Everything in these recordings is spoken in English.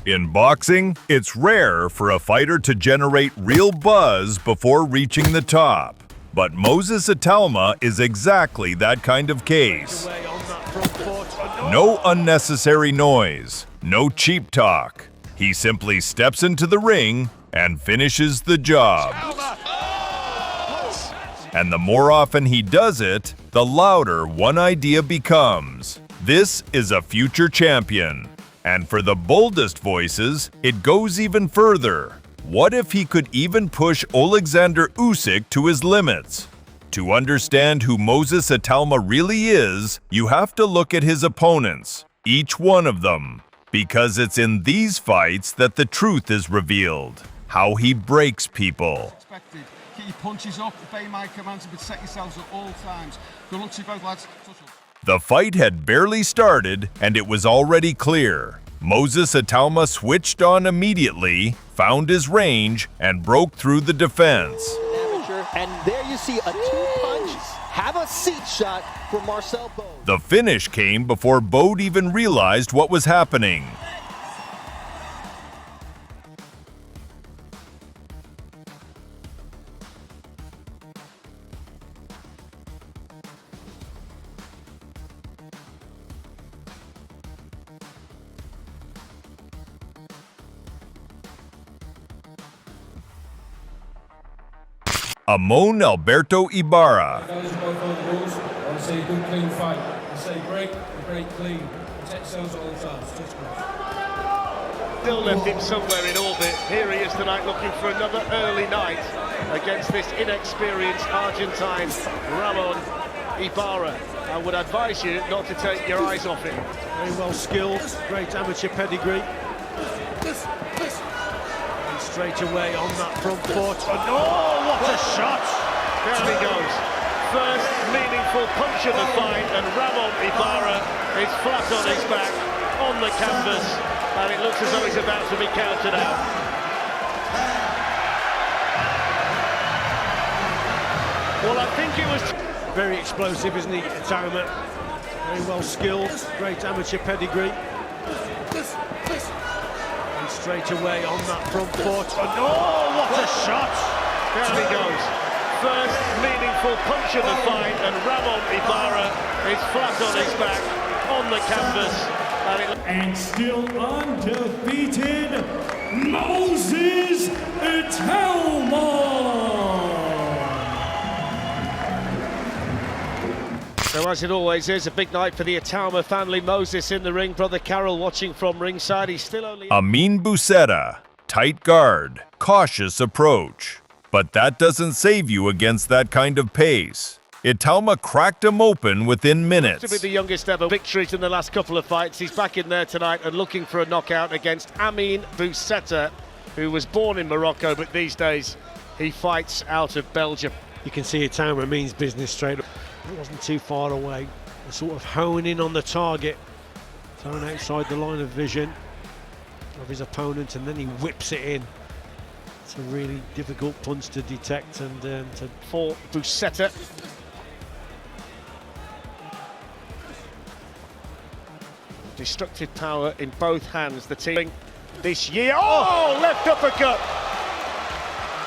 In boxing, it's rare for a fighter to generate real buzz before reaching the top. But Moses Itauma is exactly that kind of case. No unnecessary noise, no cheap talk. He simply steps into the ring and finishes the job. And the more often he does it, the louder one idea becomes. This is a future champion. And for the boldest voices, it goes even further. What if he could even push Alexander Usyk to his limits? To understand who Moses Itauma really is, you have to look at his opponents, each one of them. Because it's in these fights that the truth is revealed. How he breaks people. Keep your punches up, obey my commands, and protect yourselves at all times. Good luck to you both, lads. The fight had barely started, and it was already clear. Moses Itauma switched on immediately, found his range, and broke through the defense. And there you see a two-punch, have a seat shot for Marcel Bode. The finish came before Bode even realized what was happening. Amon Alberto Ibarra. Those both on the rules. I want to see a good, clean fight. I say break clean. Protect yourselves at all times. Still left him somewhere in orbit. Here he is tonight looking for another early night against this inexperienced Argentine, Ramon Ibarra. I would advise you not to take your eyes off him. Very well skilled, great amateur pedigree. Straight away on that front foot. And oh, what a shot! Down he goes. First meaningful punch of the fight, and Ramon Ibarra is flat on his back, on the canvas, and it looks as though he's about to be counted out. Well, I think it was... Very explosive, isn't he, Itauma? Very well skilled, great amateur pedigree. Straight away on that front foot. And oh, what a shot! Down he goes. First meaningful punch of the fight, and Ramon Ibarra is flat on his back, on the canvas. And still undefeated, Moses Itauma! So as it always is, a big night for the Itauma family. Moses in the ring, brother Carol watching from ringside. He's still only... Amin Busetta, tight guard, cautious approach. But that doesn't save you against that kind of pace. Itauma cracked him open within minutes. To be the youngest ever victories in the last couple of fights. He's back in there tonight and looking for a knockout against Amin Busetta, who was born in Morocco, but these days he fights out of Belgium. You can see Itauma means business straight up. It wasn't too far away. Sort of honing in on the target, thrown outside the line of vision of his opponent, and then he whips it in. It's a really difficult punch to detect and for Busetta. Destructive power in both hands. The team this year. Oh, left uppercut.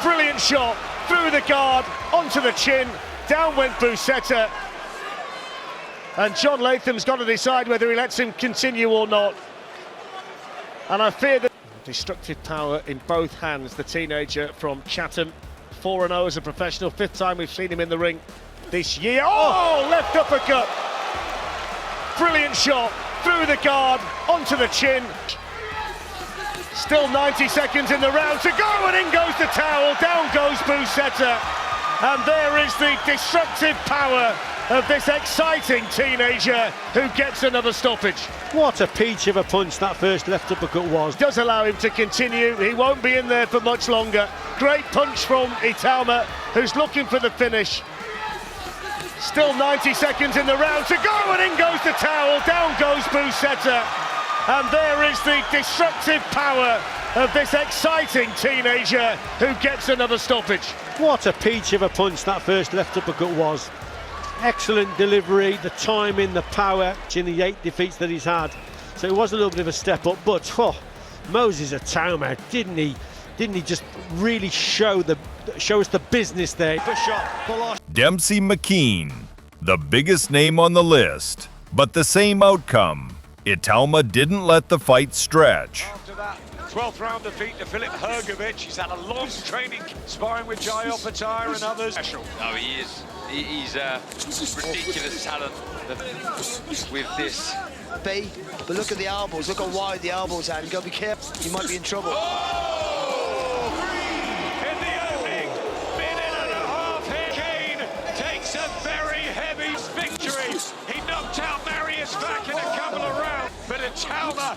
Brilliant shot through the guard, onto the chin. Down went Busetta, and John Latham's got to decide whether he lets him continue or not. And I fear that destructive power in both hands. The teenager from Chatham, 4-0 as a professional, 5th time we've seen him in the ring this year. Oh, left uppercut. Brilliant shot through the guard, onto the chin. Still 90 seconds in the round to go, and in goes the towel. Down goes Busetta. And there is the destructive power of this exciting teenager who gets another stoppage. what a peach of a punch that first left uppercut was. Does allow him to continue. He won't be in there for much longer. Great punch from Itauma, who's looking for the finish. Still 90 seconds in the round to go, and in goes the towel. Down goes Busetta. And there is the destructive power of this exciting teenager who gets another stoppage. What a peach of a punch that first left uppercut was. Excellent delivery, the timing, the power in the 8 defeats that he's had. So it was a little bit of a step up, but Moses Itauma, didn't he just really show us the business there? Dempsey McKean, the biggest name on the list, but the same outcome. Itauma didn't let the fight stretch. After that 12th round defeat to Filip Hrgovic, he's had a long training sparring with Jai Opetaia and others. No, he is. He's a ridiculous talent with this. But look at the elbows. Look how wide the elbows are. You got to be careful. You might be in trouble. In the opening minute and a half here, Kane takes a very heavy victory. He knocked out Marius back in a couple of rounds, but Itauma.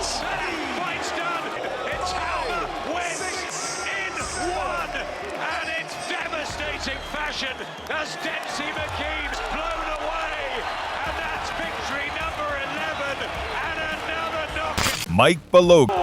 Fight's done. Itauma wins in one, and it's devastating fashion as Dempsey McKean's blown away, and that's victory number 11 and another knockout. Mike Beloki.